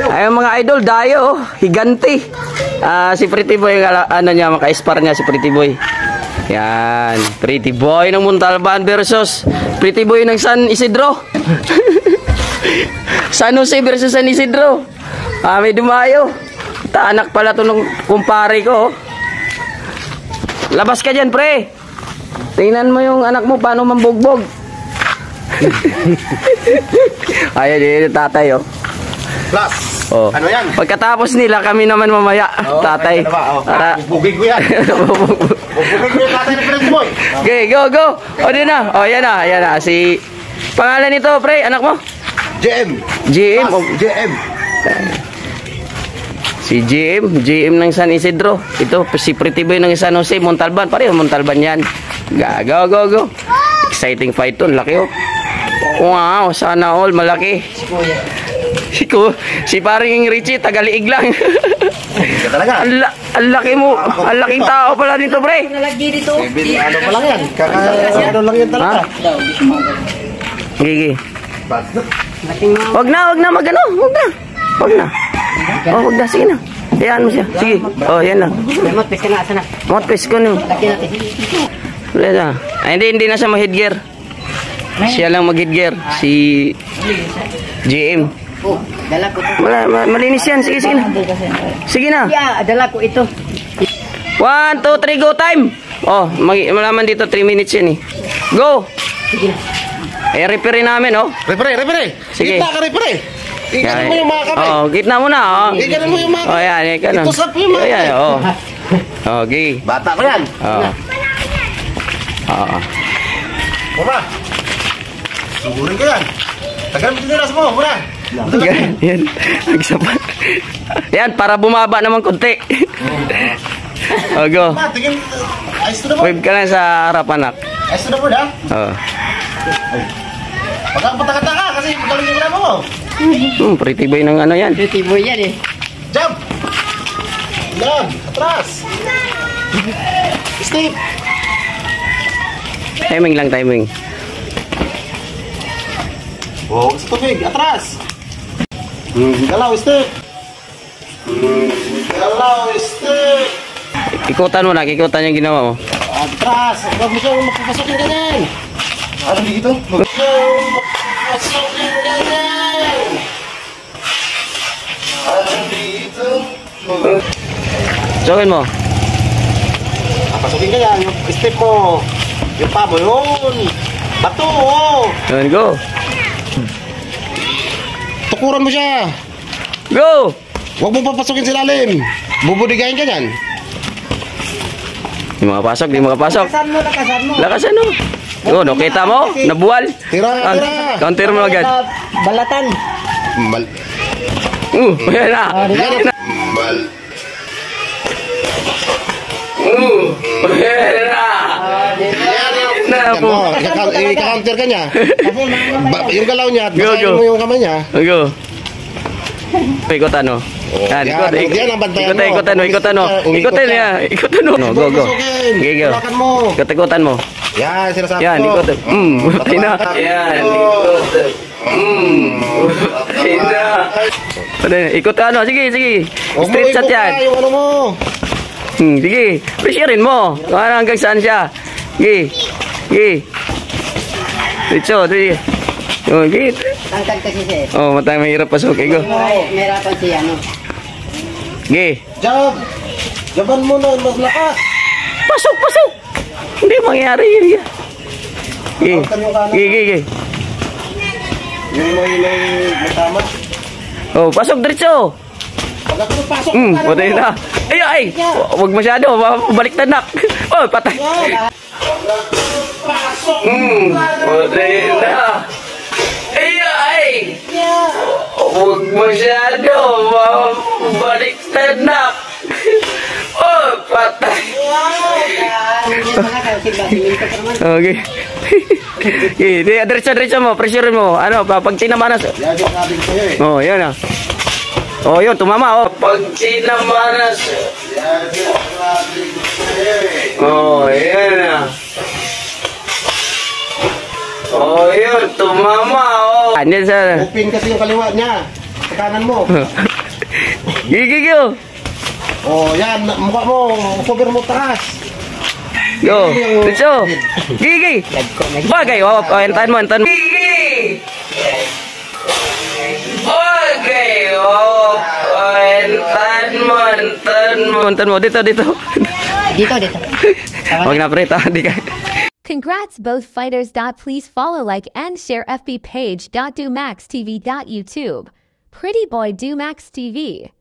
Ayun mga idol, dayo, higanti. Si Pretty Boy, ano niya, maka-spar niya si Pretty Boy. Yan, Pretty Boy ng Montalban versus Pretty Boy ng San Isidro. San Jose versus San Isidro. May dumayo. Anak pala to ng kumpare ko. Labas ka dyan, pre. Tingnan mo yung anak mo, paano mambugbog. Ayan, yung tatay, oh. Plus, oh. Ano yan? Pagkatapos nila, kami naman mamaya, tatay. Para bubugin ko yan. Bubugin ko yung tatay ni Pretty Boy. Okay, go, go. O, din na. O, yan na. Si, pangalan nito, pre, anak mo? JM. JM. JM. Si JM ng San Isidro. Ito, si Pretty Boy ng San Jose, Montalban. Pareho, Montalban yan. Go. Exciting fight to. Laki, oh. Wow, sana all, malaki. Si paring Richie, tagaliig lang. Talaga. Ang laki mo. Ang laking tao pala dito, pre. Ano pa lang yan? Ano lang yan talaga. Gigi. Wag na magano. Wag na. Oh, wag na. Sige na. Ayan mo siya. Sige. Oh, yan lang. Motpes ka na. Sana. Motpes ko na. Wala na. Ay, hindi na siya ma-headgear. Siya lang mag-headgear. Si GM. Oh, dala ko to. Malinis yan. Sige na. Sige na. Yeah, dala ko ito. 1, 2, 3, go time. Oh, malaman dito 3 minutes yan eh. Go. Sige na. Eh, referee namin, oh. Referee. Sige. Kita ka, referee. Ikanan mo yung mga kamay. Oh, gitna mo na, oh. Ikanan mo yung mga kamay. Oh, yan, ikanan. Itusap mo yung mga kamay. Ayan, oh. Okay. Bata ko yan. Oh. Mura. Sugurin ko yan. Tagal mo tinilas mo, mura. Yan. Nagsapat. Yan, para bumaba naman konti. Oh, go. Ma, tingin. Ayos to na mo. Wave ka lang sa harap, anak. Ayos to na mo, ha? Oh. Pagkakapata ka kasi magaling yung mo. Pretty Boy ng ano yan. Pretty Boy yan eh. Jump! Yan, atras! Steve! Timing lang, timing. Oh, sa tubig, atras! Galaw, Steve! Galaw, Steve! Ikutan mo na, ikutan yung ginawa mo. Atras! Huwag mo siyang magpapasok yung ganyan! Ano dito? Huwag mo siyang magpapasok yung ganyan! Ano dito? Sokin mo. Papasukin ka yan, yung step mo. Yung pa mo yun. Bato, oh. Yun, go. Tukuran mo siya. Go! Huwag mo papasukin sa lalim. Bubudigayin ka yan. Di makapasok, di makapasok. Lakasan mo. Lakasan mo. Yun, no, kita mo? Nabuwal. Tira. Counter mo agad. Balatan. Ayan na. Yan na. Ayan na. Na po. I-counter ka niya. Yung galaw niya, Go. basahin mo yung kamay niya. Go. Ikutan mo. Yan, yan ang bantayan mo. Ikutan mo. Ikutan niya. Ikutan mo. Go. Okay, go. Ikutan mo. Ikutan mo. Yan, sinasabi ko. Yan, ikutan. Butay na. Yan, ikutan. Butay na. Ikutan ano. Sige. Straight shot yan. Yung ano mo. Sige. Pressurein mo. Hanggang saan siya. Sige. Sige. Okay. Tangkad kasi siya eh. Oh, matay mahirap pasok. Go. Mahirapan siya, no? Sige. Jab. Jaban mo na, mas lakas. Pasok. Hindi mangyari yun. Sige. Yung may tama. Oh, pasok diretso. Pag ako pasok. Patay na. Ay. Huwag masyado. Baliktad na. Oh, patay. Pasok. Patay na. Ay. Huwag masyado. Baliktad na. Oh, patay. Okay. Diretso mo. Pressure mo. Ano, pag tinamanas. Oh, yan ah. Oh, yun, tumama, oh. Pag sinamanas. Oh, yan na. Oh, yun, tumama, oh. Open kasi yung kaliwa niya. kanan mo. Gigi, go. Oh, yan. Mukha mo. Cover mo taas. Go. Diretso. Gigi. Bagay. Oh, entahan mo. Gigi. Bagay. Oh, entahan mo. Dito. Dito. Huwag na, pre. Di ka. Congrats both fighters. Please follow, like, and share FB page. Do Max TV. YouTube. Pretty Boy Do Max TV.